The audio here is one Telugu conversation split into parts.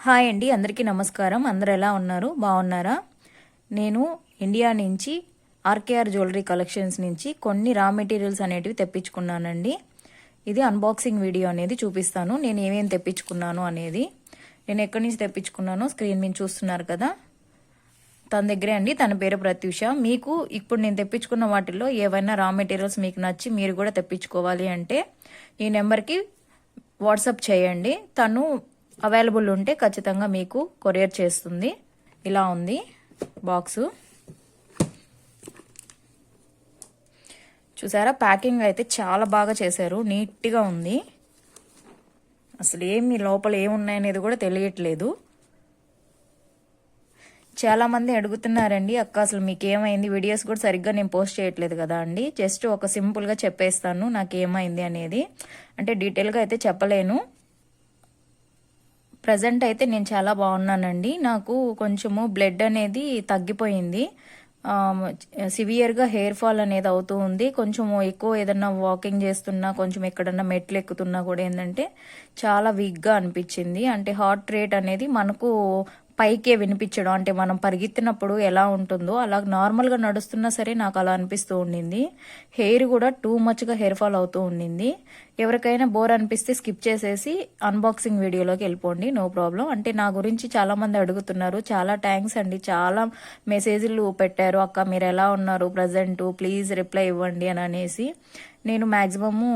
హాయ్ అండి, అందరికీ నమస్కారం. అందరూ ఎలా ఉన్నారు? బాగున్నారా? నేను ఇండియా నుంచి ఆర్కేఆర్ జ్యువెలరీ కలెక్షన్స్ నుంచి కొన్ని రా మెటీరియల్స్ అనేటివి తెప్పించుకున్నానండి. ఇది అన్బాక్సింగ్ వీడియో అనేది చూపిస్తాను. నేను ఏమేమి తెప్పించుకున్నాను అనేది, నేను ఎక్కడి నుంచి తెప్పించుకున్నానో స్క్రీన్ మీద చూస్తున్నారు కదా, తన దగ్గరే అండి. తన పేరు ప్రత్యూష. మీకు ఇప్పుడు నేను తెప్పించుకున్న వాటిల్లో ఏవైనా రా మెటీరియల్స్ మీకు నచ్చి మీరు కూడా తెప్పించుకోవాలి అంటే ఈ నెంబర్కి వాట్సాప్ చేయండి. తను అవైలబుల్ ఉంటే ఖచ్చితంగా మీకు కొరియర్ చేస్తుంది. ఇలా ఉంది బాక్సు, చూసారా? ప్యాకింగ్ అయితే చాలా బాగా చేశారు, నీట్గా ఉంది. అసలు ఏమి లోపల ఏమున్నాయనేది కూడా తెలియట్లేదు. చాలా మంది అడుగుతున్నారండి, అక్క అసలు మీకు ఏమైంది, వీడియోస్ కూడా సరిగ్గా నేను పోస్ట్ చేయట్లేదు కదా అండి. జస్ట్ ఒక సింపుల్గా చెప్పేస్తాను నాకు ఏమైంది అనేది. అంటే డీటెయిల్గా అయితే చెప్పలేను. ప్రజెంట్ అయితే నేను చాలా బాగున్నానండి. నాకు కొంచెము బ్లడ్ అనేది తగ్గిపోయింది. సివియర్గా హెయిర్ ఫాల్ అనేది అవుతూ ఉంది. కొంచెము ఎక్కువ ఏదన్నా వాకింగ్ చేస్తున్నా, కొంచెం ఎక్కడన్నా మెట్లు ఎక్కుతున్నా కూడా ఏంటంటే చాలా వీక్గా అనిపించింది. అంటే హార్ట్ రేట్ అనేది మనకు పైకే వినిపించడం, అంటే మనం పరిగెత్తినప్పుడు ఎలా ఉంటుందో అలా నార్మల్గా నడుస్తున్నా సరే నాకు అలా అనిపిస్తూ ఉండింది. హెయిర్ కూడా టూ మచ్గా హెయిర్ ఫాల్ అవుతూ ఉండింది. ఎవరికైనా బోర్ అనిపిస్తే స్కిప్ చేసేసి అన్బాక్సింగ్ వీడియోలోకి వెళ్ళిపోండి, నో ప్రాబ్లం. అంటే నా గురించి చాలా మంది అడుగుతున్నారు. చాలా థ్యాంక్స్ అండి, చాలా మెసేజ్లు పెట్టారు, అక్క మీరు ఎలా ఉన్నారు ప్రజెంట్, ప్లీజ్ రిప్లై ఇవ్వండి అని అనేసి. నేను మ్యాక్సిమము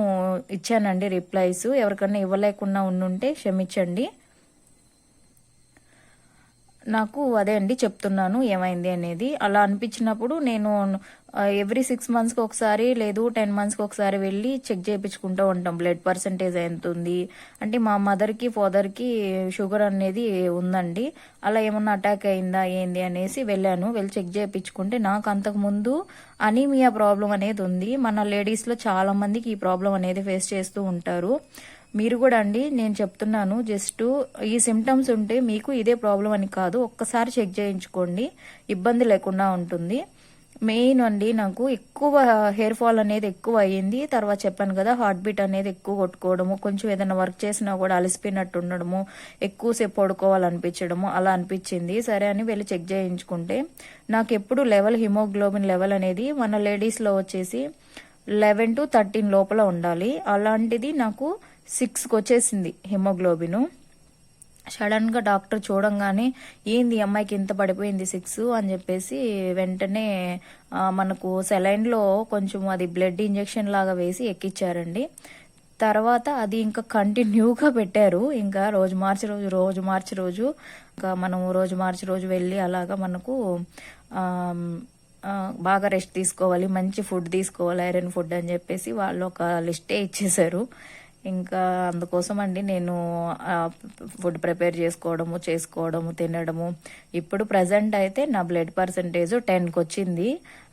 ఇచ్చానండి రిప్లైస్. ఎవరికన్నా ఇవ్వలేకుండా ఉండుంటే క్షమించండి. నాకు అదే అండి చెప్తున్నాను ఏమైంది అనేది. అలా అనిపించినప్పుడు నేను ఎవ్రీ 6 monthsకి ఒకసారి లేదు 10 monthsకి ఒకసారి వెళ్ళి చెక్ చేయించుకుంటూ ఉంటాం బ్లడ్ పర్సంటేజ్ ఎంత ఉంది. అంటే మా మదర్కి ఫాదర్కి షుగర్ అనేది ఉందండి. అలా ఏమన్నా అటాక్ అయిందా ఏంది అనేసి వెళ్ళి చెక్ చేయించుకుంటే నాకు అంతకుముందు అనీమియా ప్రాబ్లం అనేది ఉంది. మన లేడీస్లో చాలా మందికి ఈ ప్రాబ్లం అనేది ఫేస్ చేస్తూ ఉంటారు. మీరు కూడా అండి, నేను చెప్తున్నాను, జస్ట్ ఈ సిమ్టమ్స్ ఉంటే మీకు ఇదే ప్రాబ్లం అని కాదు, ఒక్కసారి చెక్ చేయించుకోండి, ఇబ్బంది లేకుండా ఉంటుంది. మెయిన్ అండి, నాకు ఎక్కువ హెయిర్ ఫాల్ అనేది ఎక్కువ అయ్యింది. తర్వాత చెప్పాను కదా, హార్ట్ బీట్ అనేది ఎక్కువ కొట్టుకోవడము, కొంచెం ఏదైనా వర్క్ చేసినా కూడా అలసిపోయినట్టు ఉండడము, ఎక్కువసేపు పడుకోవాలనిపించడము అలా అనిపించింది. సరే అని వెళ్ళి చెక్ చేయించుకుంటే నాకు ఎప్పుడు హిమోగ్లోబిన్ లెవెల్ అనేది మన లేడీస్లో వచ్చేసి 11 to 13 లోపల ఉండాలి. అలాంటిది నాకు 6కి వచ్చేసింది హిమోగ్లోబిన్. సడన్గా డాక్టర్ చూడంగానే ఏంది అమ్మాయికి ఇంత పడిపోయింది 6 అని చెప్పేసి వెంటనే మనకు సెలైన్లో కొంచెం అది బ్లడ్ ఇంజెక్షన్ లాగా వేసి ఎక్కిచ్చారండి. తర్వాత అది ఇంకా కంటిన్యూగా పెట్టారు. ఇంకా రోజు మార్చి రోజు ఇంకా మనం రోజు మార్చి రోజు వెళ్ళి అలాగా మనకు బాగా రెస్ట్ తీసుకోవాలి, మంచి ఫుడ్ తీసుకోవాలి, ఐరన్ ఫుడ్ అని చెప్పేసి వాళ్ళు ఒక లిస్టే ఇచ్చేశారు. ఇంకా అందుకోసం అండి నేను ఫుడ్ ప్రిపేర్ చేసుకోవడము తినడము. ఇప్పుడు ప్రజెంట్ అయితే నా బ్లడ్ పర్సంటేజ్ 10కి వచ్చింది.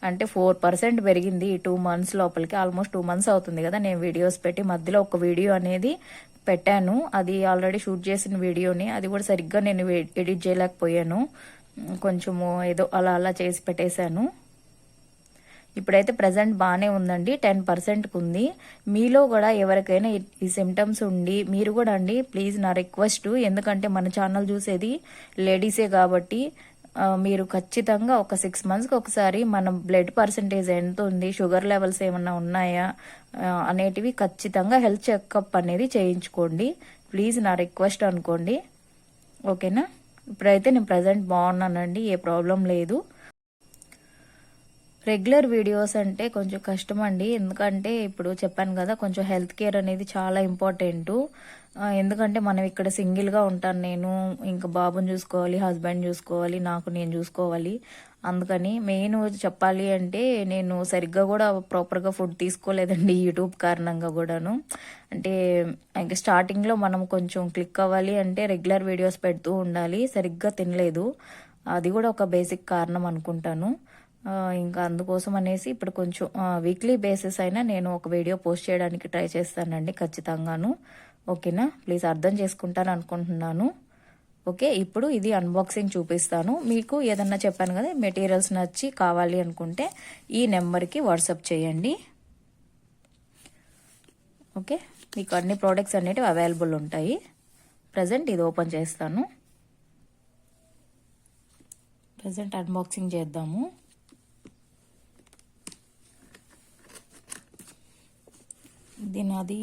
అంటే 4% పెరిగింది ఈ 2 months లోపలికి. ఆల్మోస్ట్ 2 months అవుతుంది కదా నేను వీడియోస్ పెట్టి. మధ్యలో ఒక వీడియో అనేది పెట్టాను, అది ఆల్రెడీ షూట్ చేసిన వీడియోని. అది కూడా సరిగ్గా నేను ఎడిట్ చేయలేకపోయాను, కొంచెము ఏదో అలా చేసి పెట్టేశాను. ఇప్పుడైతే ప్రజెంట్ బాగానే ఉందండి, 10%కి ఉంది. మీలో కూడా ఎవరికైనా ఈ సిమ్టమ్స్ ఉండి మీరు కూడా అండి, ప్లీజ్ నా రిక్వెస్ట్, ఎందుకంటే మన ఛానల్ చూసేది లేడీసే కాబట్టి మీరు ఖచ్చితంగా ఒక 6 monthsకి ఒకసారి మన బ్లడ్ పర్సంటేజ్ ఎంత ఉంది, షుగర్ లెవెల్స్ ఏమన్నా ఉన్నాయా అనేటివి ఖచ్చితంగా హెల్త్ చెకప్ అనేది చేయించుకోండి. ప్లీజ్ నా రిక్వెస్ట్ అనుకోండి, ఓకేనా? ఇప్పుడైతే నేను ప్రజెంట్ బాగున్నానండి, ఏ ప్రాబ్లం లేదు. రెగ్యులర్ వీడియోస్ అంటే కొంచెం కష్టం అండి, ఎందుకంటే ఇప్పుడు చెప్పాను కదా, కొంచెం హెల్త్ కేర్ అనేది చాలా ఇంపార్టెంట్. ఎందుకంటే మనం ఇక్కడ సింగిల్గా ఉంటాను నేను, ఇంకా బాబుని చూసుకోవాలి, హస్బెండ్ చూసుకోవాలి, నేను చూసుకోవాలి. అందుకని మెయిన్ చెప్పాలి అంటే నేను సరిగ్గా కూడా ప్రాపర్గా ఫుడ్ తీసుకోలేదండి యూట్యూబ్ కారణంగా కూడాను. అంటే ఇంకా స్టార్టింగ్లో మనం కొంచెం క్లిక్ అవ్వాలి అంటే రెగ్యులర్ వీడియోస్ పెడుతూ ఉండాలి, సరిగ్గా తినలేదు. అది కూడా ఒక బేసిక్ కారణం అనుకుంటాను. ఇంకా అందుకోసం అనేసి ఇప్పుడు కొంచెం వీక్లీ బేసిస్ అయినా నేను ఒక వీడియో పోస్ట్ చేయడానికి ట్రై చేస్తానండి ఖచ్చితంగాను, ఓకేనా? ప్లీజ్ అర్థం చేసుకుంటాను అనుకుంటున్నాను. ఓకే, ఇప్పుడు ఇది అన్బాక్సింగ్ చూపిస్తాను. మీకు ఏదన్నా చెప్పాను కదా, మెటీరియల్స్ నచ్చి కావాలి అనుకుంటే ఈ నెంబర్కి వాట్సాప్ చేయండి, ఓకే? మీకు అన్ని ప్రోడక్ట్స్ అనేటివి అవైలబుల్ ఉంటాయి. ప్రజెంట్ ఇది ఓపెన్ చేస్తాను. ప్రజెంట్ అన్బాక్సింగ్ చేద్దాము.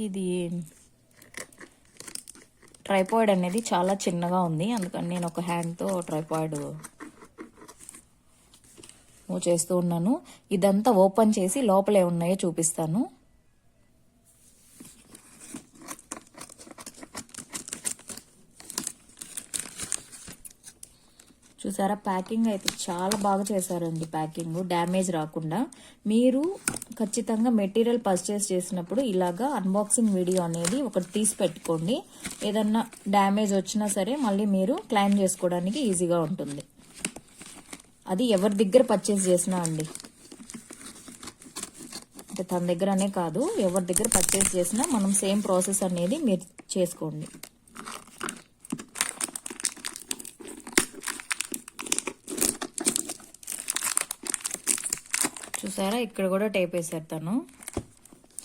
ఇది ట్రైపాడ్ అనేది చాలా చిన్నగా ఉంది, అందుకని నేను ఒక హ్యాండ్తో ట్రైపాడ్ మూవ్ చేస్తూ ఉన్నాను. ఇదంతా ఓపెన్ చేసి లోపల ఏమున్నాయో చూపిస్తాను. చూసారా, ప్యాకింగ్ అయితే చాలా బాగా చేశారండి. ప్యాకింగ్ డ్యామేజ్ రాకుండా. మీరు ఖచ్చితంగా మెటీరియల్ పర్చేస్ చేసినప్పుడు ఇలాగా అన్బాక్సింగ్ వీడియో అనేది ఒకటి తీసి పెట్టుకోండి. ఏదన్నా డ్యామేజ్ వచ్చినా సరే మళ్ళీ మీరు క్లెయిమ్ చేసుకోవడానికి ఈజీగా ఉంటుంది. అది ఎవరి దగ్గర పర్చేస్ చేసినా అండి, అంటే తన దగ్గరనే కాదు, ఎవరి దగ్గర పర్చేస్ చేసినా మనం సేమ్ ప్రాసెస్ అనేది మీరు చేసుకోండి. చూసారా, ఇక్కడ కూడా టేప్ వేసారు తను.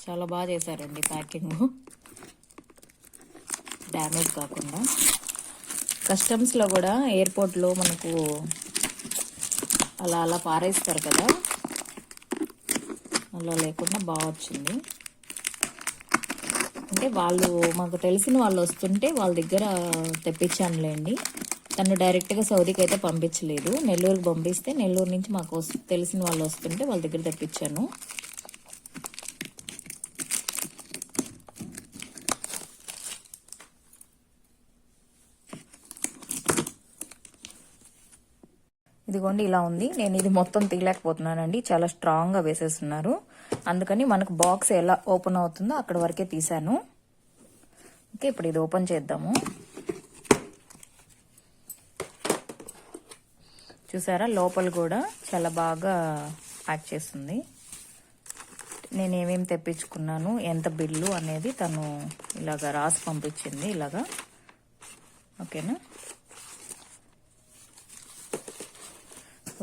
చాలా బాగా చేశారండి ప్యాకింగ్, డ్యామేజ్ కాకుండా. కస్టమ్స్లో కూడా ఎయిర్పోర్ట్లో మనకు అలా పారేస్తారు కదా, అలా లేకుండా బాగా వచ్చింది. అంటే వాళ్ళు మాకు తెలిసిన వాళ్ళు వస్తుంటే వాళ్ళ దగ్గర తెప్పించానులేండి. తను డైరెక్ట్గా సౌదీకి అయితే పంపించలేదు, నెల్లూరుకి పంపిస్తే నెల్లూరు నుంచి మాకు తెలిసిన వాళ్ళు వస్తుంటే వాళ్ళ దగ్గర తెప్పించాను. ఇదిగోండి ఇలా ఉంది. నేను ఇది మొత్తం తీయలేకపోతున్నానండి, చాలా స్ట్రాంగ్గా వేసేస్తున్నారు. అందుకని మనకు బాక్స్ ఎలా ఓపెన్ అవుతుందో అక్కడ వరకే తీసాను. ఓకే, ఇప్పుడు ఇది ఓపెన్ చేద్దాము. చూసారా, లోపల కూడా చాలా బాగా ప్యాక్ చేస్తుంది. నేను ఏమేమి తెప్పించుకున్నాను, ఎంత బిల్లు అనేది తను ఇలాగా రాసి పంపించింది ఇలాగా. ఓకేనా,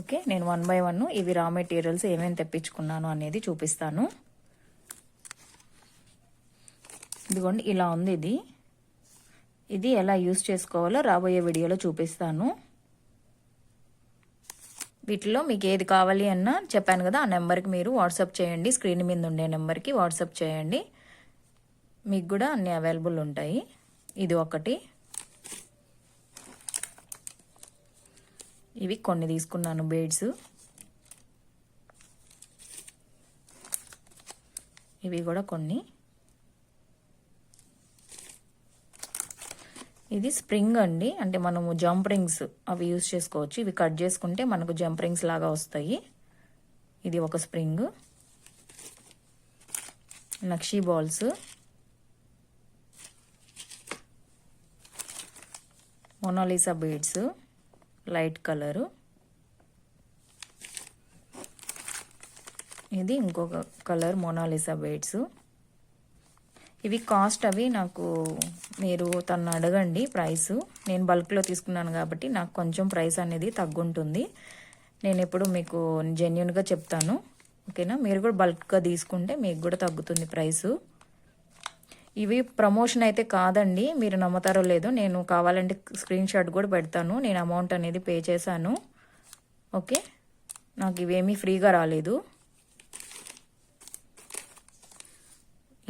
ఓకే. నేను 1 by 1 ఇవి రా మెటీరియల్స్ ఏమేమి తెప్పించుకున్నాను అనేది చూపిస్తాను. ఇదిగోండి ఇలా ఉంది. ఇది ఎలా యూజ్ చేసుకోవాలో రాబోయే వీడియోలో చూపిస్తాను. వీటిలో మీకు ఏది కావాలి అన్నా చెప్పాను కదా, ఆ నెంబర్కి మీరు వాట్సాప్ చేయండి. స్క్రీన్ మీద ఉండే నెంబర్కి వాట్సాప్ చేయండి, మీకు కూడా అన్ని అవైలబుల్ ఉంటాయి. ఇది ఒకటి, ఇవి కొన్ని తీసుకున్నాను బేడ్స్. ఇవి కూడా కొన్ని. ఇది స్ప్రింగ్ అండి, అంటే మనము జంప్ రింగ్స్ అవి యూజ్ చేసుకోవచ్చు. ఇవి కట్ చేసుకుంటే మనకు జంప్ రింగ్స్ లాగా వస్తాయి. ఇది ఒక spring. Nakshi balls, Mona Lisa beads light colour. ఇది ఇంకొక కలర్ మొనాలిసా బీడ్స్. ఇవి కాస్ట్ అవి నాకు మీరు తను అడగండి ప్రైస్. నేను బల్క్లో తీసుకున్నాను కాబట్టి నాకు కొంచెం ప్రైస్ అనేది తగ్గుంటుంది. నేను ఎప్పుడు మీకు జెన్యున్గా చెప్తాను, ఓకేనా. మీరు కూడా బల్క్గా తీసుకుంటే మీకు కూడా తగ్గుతుంది ప్రైసు. ఇవి ప్రమోషన్ అయితే కాదండి, మీరు నమ్ముతారో లేదో. నేను కావాలంటే స్క్రీన్ షాట్ కూడా పెడతాను. నేను అమౌంట్ అనేది పే చేశాను, ఓకే. నాకు ఇవేమీ ఫ్రీగా రాలేదు.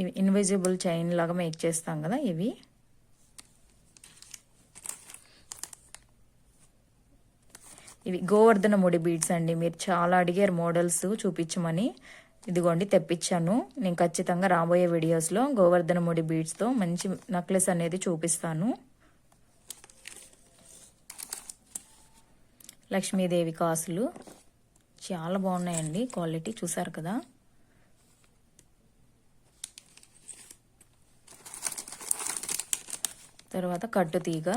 ఇవి ఇన్విజిబుల్ చైన్ లాగా మేక్ చేస్తాం కదా, ఇవి. ఇవి గోవర్ధన ముడి బీడ్స్ అండి. మీరు చాలా అడిగారు మోడల్స్ చూపించమని. ఇదిగోండి తెప్పించాను. నేను ఖచ్చితంగా రాబోయే వీడియోస్లో గోవర్ధన ముడి బీడ్స్తో మంచి నెక్లెస్ అనేది చూపిస్తాను. లక్ష్మీదేవి కాసులు చాలా బాగున్నాయండి, క్వాలిటీ చూసారు కదా. తర్వాత కట్టుతీగ,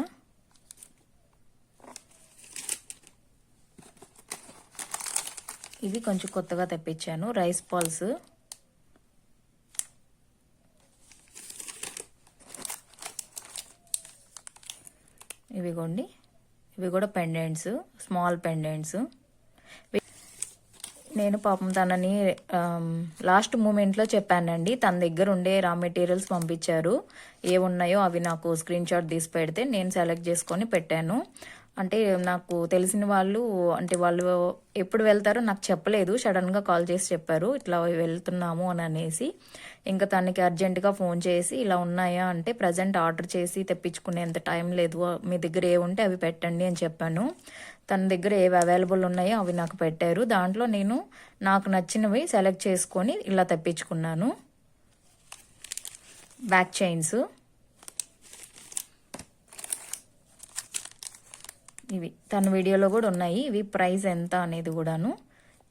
ఇవి కొంచెం కొత్తగా తెప్పించాను. రైస్ పాల్స్, ఇవిగోండి, ఇవి కూడా పెండెంట్స్, స్మాల్ పెండెంట్స్. నేను పాపం తనని లాస్ట్ మూమెంట్లో చెప్పానండి, తన దగ్గర ఉండే రా మెటీరియల్స్ పంపించారు. ఏమున్నాయో అవి నాకు స్క్రీన్ షాట్ తీసి పెడితే నేను సెలెక్ట్ చేసుకొని పెట్టాను. అంటే నాకు తెలిసిన వాళ్ళు, అంటే వాళ్ళు ఎప్పుడు వెళ్తారో నాకు చెప్పలేదు, సడన్గా కాల్ చేసి చెప్పారు ఇట్లా వెళ్తున్నాము అని అనేసి. ఇంకా తనకి అర్జెంటుగా ఫోన్ చేసి ఇలా ఉన్నాయా అంటే ప్రజెంట్ ఆర్డర్ చేసి తెప్పించుకునేంత టైం లేదు, మీ దగ్గర ఏ ఉంటే అవి పెట్టండి అని చెప్పాను. తన దగ్గర ఏవి అవైలబుల్ ఉన్నాయో అవి నాకు పెట్టారు. దాంట్లో నేను నాకు నచ్చినవి సెలెక్ట్ చేసుకొని ఇలా తెప్పించుకున్నాను. బ్యాక్ చైన్స్ ఇవి తన వీడియోలో కూడా ఉన్నాయి. ఇవి ప్రైస్ ఎంత అనేది కూడాను.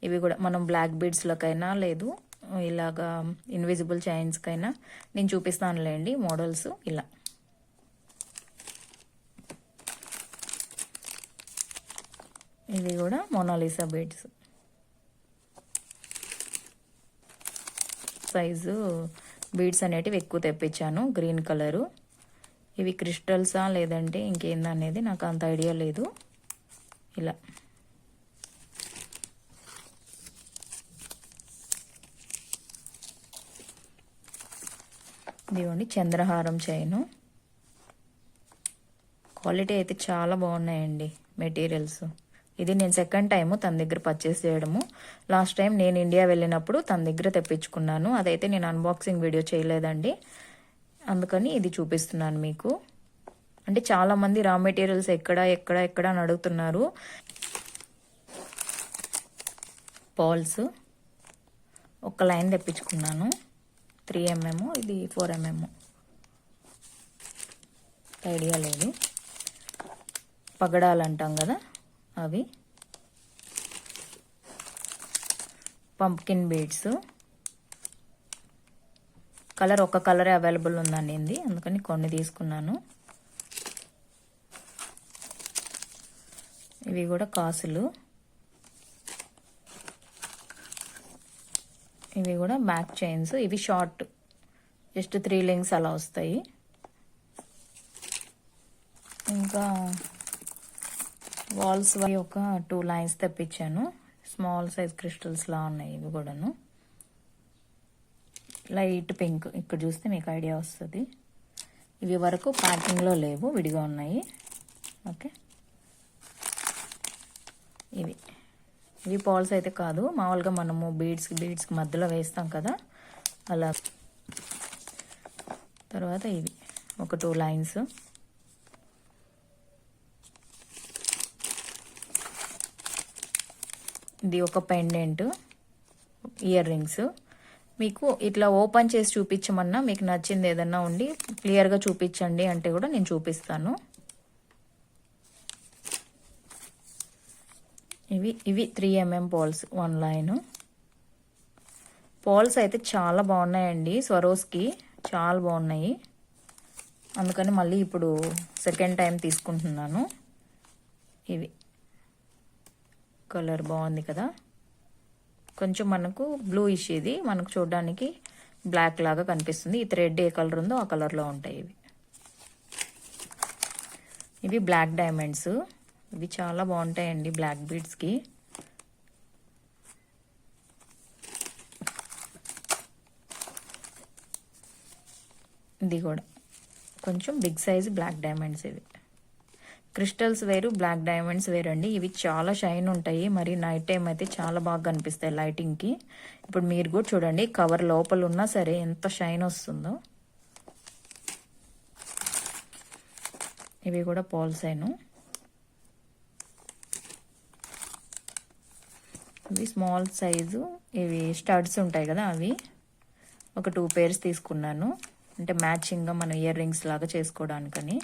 ఇవి కూడా మనం బ్లాక్ బీడ్స్లకైనా లేదు ఇలాగా ఇన్విజిబుల్ చైన్స్కైనా నేను చూపిస్తానులేండి మోడల్స్. ఇలా ఇవి కూడా మోనాలిసా బీడ్స్. సైజు బీడ్స్ అనేటివి ఎక్కువ తెప్పించాను, గ్రీన్ కలరు. ఇవి క్రిస్టల్సా లేదంటే ఇంకేందనేది నాకు అంత ఐడియా లేదు. ఇలా ఇదిగోండి చంద్రహారం చైను. క్వాలిటీ అయితే చాలా బాగున్నాయండి మెటీరియల్స్. ఇది నేను సెకండ్ టైము తన దగ్గర పర్చేస్ చేయడము. లాస్ట్ టైం నేను ఇండియా వెళ్ళినప్పుడు తన దగ్గర తెప్పించుకున్నాను. అదైతే నేను అన్బాక్సింగ్ వీడియో చేయలేదండి, అందుకని ఇది చూపిస్తున్నాను మీకు. అంటే చాలామంది రా మెటీరియల్స్ ఎక్కడ ఎక్కడ ఎక్కడ అని అడుగుతున్నారు. పాల్స్ ఒక లైన్ తెప్పించుకున్నాను, 3mm, ఇది 4mm, ఐడియా లేదు. పగడాలు అంటాం కదా అవి. పంప్కిన్ బీడ్స్ కలర్ ఒక కలరే అవైలబుల్ ఉందండి, అందుకని కొన్ని తీసుకున్నాను. ఇవి కూడా కాసులు. ఇవి కూడా బ్యాక్ చైన్స్. ఇవి షార్ట్, జస్ట్ 3 లింక్స్ అలా వస్తాయి. ఇంకా వాల్స్ ఒక 2 లైన్స్ తెప్పించాను. స్మాల్ సైజ్ క్రిస్టల్స్ లా ఉన్నాయి ఇవి కూడాను. లైట్ పింక్, ఇక్కడ చూస్తే మీకు ఐడియా వస్తుంది. ఇవి వరకు ప్యాకింగ్లో లేవు, విడిగా ఉన్నాయి. ఓకే, ఇవి పాల్స్ అయితే కాదు, మామూలుగా మనము బీడ్స్కి మధ్యలో వేస్తాం కదా అలా. తర్వాత ఇవి ఒక 2 లైన్స్. ఇది ఒక పెండెంట్, ఇయర్ రింగ్స్. మీకు ఇట్లా ఓపెన్ చేసి చూపించమన్నా, మీకు నచ్చింది ఏదన్నా ఉండి క్లియర్గా చూపించండి అంటే కూడా నేను చూపిస్తాను. ఇవి 3mm పాల్స్, 1 లైన్. పాల్స్ అయితే చాలా బాగున్నాయండి, స్వరోస్కి చాలా బాగున్నాయి. అందుకని మళ్ళీ ఇప్పుడు సెకండ్ టైం తీసుకుంటున్నాను. ఇవి కలర్ బాగుంది కదా, కొంచెం మనకు బ్లూ ఇష్, ఇది మనకు చూడడానికి బ్లాక్ లాగా కనిపిస్తుంది. ఈ థ్రెడ్ ఏ కలర్ ఉందో ఆ కలర్లో ఉంటాయి ఇవి. ఇవి బ్లాక్ డైమండ్స్. ఇవి చాలా బాగుంటాయండి బ్లాక్ బీడ్స్కి. ఇది కూడా కొంచెం బిగ్ సైజ్ బ్లాక్ డైమండ్స్. ఇవి క్రిస్టల్స్ వేరు, బ్లాక్ డైమండ్స్ వేరండి. ఇవి చాలా షైన్ ఉంటాయి, మరి నైట్ టైం అయితే చాలా బాగా కనిపిస్తాయి లైటింగ్కి. ఇప్పుడు మీరు కూడా చూడండి, కవర్ లోపల ఉన్నా సరే ఎంత షైన్ వస్తుందో. ఇవి కూడా పాల్స్ అయిను. ఇవి స్మాల్ సైజు, ఇవి స్టడ్స్ ఉంటాయి కదా అవి ఒక 2 పేర్స్ తీసుకున్నాను, అంటే మ్యాచింగ్గా మనం ఇయర్ రింగ్స్ లాగా చేసుకోవడానికని.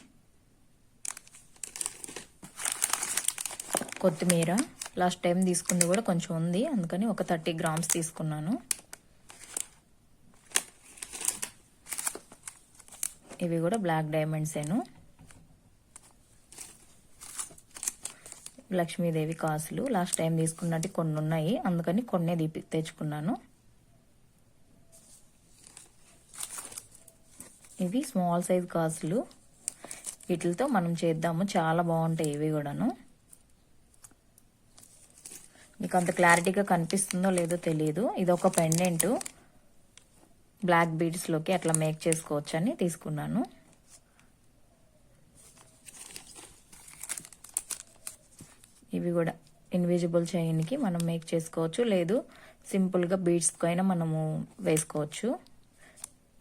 కొత్తిమీర లాస్ట్ టైం తీసుకుంది కూడా కొంచెం ఉంది, అందుకని ఒక 30 గ్రామ్స్ తీసుకున్నాను. ఇవి కూడా బ్లాక్ డైమండ్సేను. లక్ష్మీదేవి కాసులు లాస్ట్ టైం తీసుకున్నట్టు కొన్ని ఉన్నాయి, అందుకని కొన్నే తెచ్చుకున్నాను. ఇవి స్మాల్ సైజ్ కాసులు, వీటితో మనం చేద్దాము, చాలా బాగుంటాయి ఇవి కూడాను. మీకు అంత క్లారిటీగా కనిపిస్తుందో లేదో తెలియదు. ఇది ఒక పెండెంట్, బ్లాక్ బీడ్స్లోకి అట్లా మేక్ చేసుకోవచ్చు అని తీసుకున్నాను. ఇవి కూడా ఇన్విజిబుల్ చైన్కి మనం మేక్ చేసుకోవచ్చు, లేదు సింపుల్గా బీడ్స్కి అయినా మనము వేసుకోవచ్చు.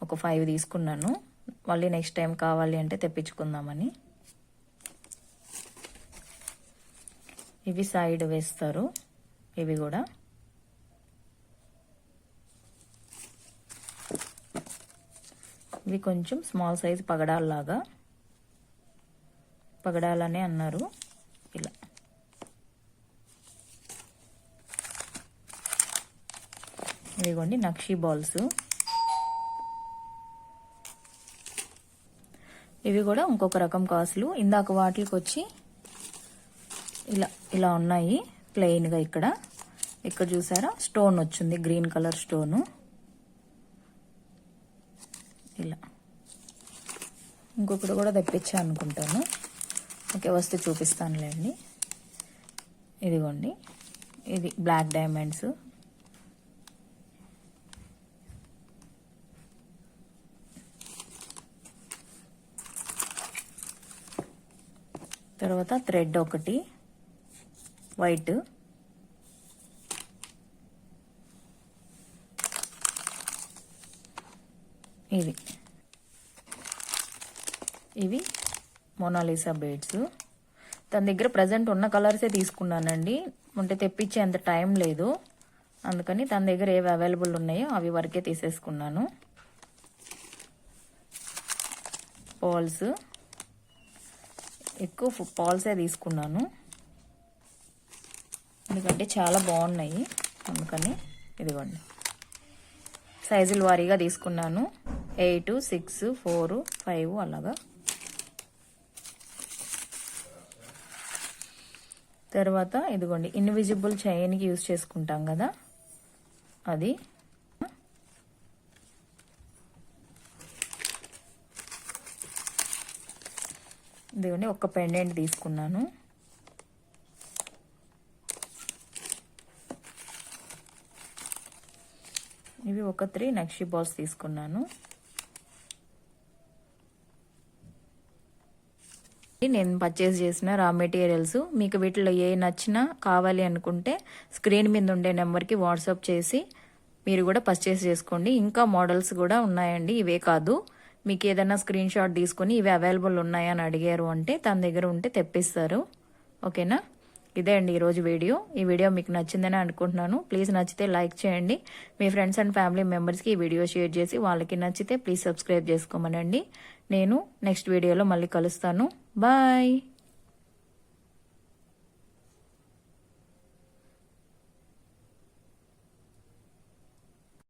ఒక 5 తీసుకున్నాను, మళ్ళీ నెక్స్ట్ టైం కావాలి అంటే తెప్పించుకుందామని. ఇవి సైడ్ వేస్తారు, ఇవి కూడా ఇవి కొంచెం స్మాల్ సైజ్ పగడాల్లాగా, పగడాలనే అన్నారు. ఇలా ఇదిగోండి నక్షి బాల్స్. ఇవి కూడా ఇంకొక రకం కాసులు. ఇందాక వాటికి వచ్చి ఇలా ఉన్నాయి ప్లెయిన్గా. ఇక్కడ చూసారా స్టోన్ వచ్చింది, గ్రీన్ కలర్ స్టోను. ఇలా ఇంకొకటి కూడా తెప్పించా అనుకుంటాను. ఓకే, వస్తే చూపిస్తానులేండి. ఇదిగోండి, ఇది బ్లాక్ డైమండ్స్. తర్వాత థ్రెడ్ ఒకటి వైట్, ఇవి మోనాలిసా బీడ్స్. తన దగ్గర ప్రజెంట్ ఉన్న కలర్సే తీసుకున్నానండి, అంటే తెప్పించే అంత టైం లేదు, అందుకని తన దగ్గర ఏవి అవైలబుల్ ఉన్నాయో అవి వరకే తీసేసుకున్నాను. పాల్స్, ఎక్కువ పాల్సే తీసుకున్నాను ఎందుకంటే చాలా బాగున్నాయి, అందుకని. ఇదిగోండి సైజుల వారీగా తీసుకున్నాను, 8, 6, 4, 5 అలాగా. తర్వాత ఇదిగోండి ఇన్విజిబుల్ చైన్కి యూజ్ చేసుకుంటాం కదా, అది. ఇదిగోండి ఒక పెండెంట్ తీసుకున్నాను. ఇవి ఒక 3 నక్షి బాల్స్ తీసుకున్నాను. నేను పర్చేస్ చేసిన రా మెటీరియల్స్. మీకు వీటిలో ఏ నచ్చినా కావాలి అనుకుంటే స్క్రీన్ మీద ఉండే నెంబర్కి వాట్సాప్ చేసి మీరు కూడా పర్చేస్ చేసుకోండి. ఇంకా మోడల్స్ కూడా ఉన్నాయండి, ఇవే కాదు. మీకు ఏదైనా స్క్రీన్ షాట్ తీసుకుని ఇవి అవైలబుల్ ఉన్నాయని అడిగారు అంటే తన దగ్గర ఉంటే తెప్పిస్తారు. ఓకేనా? ఇదే అండి ఈరోజు వీడియో. ఈ వీడియో మీకు నచ్చిందని అనుకుంటున్నాను. ప్లీజ్ నచ్చితే లైక్ చేయండి. మీ ఫ్రెండ్స్ అండ్ ఫ్యామిలీ మెంబర్స్కి ఈ వీడియో షేర్ చేసి వాళ్ళకి నచ్చితే ప్లీజ్ సబ్స్క్రైబ్ చేసుకోమనండి. నేను నెక్స్ట్ వీడియోలో మళ్ళీ కలుస్తాను. బాయ్.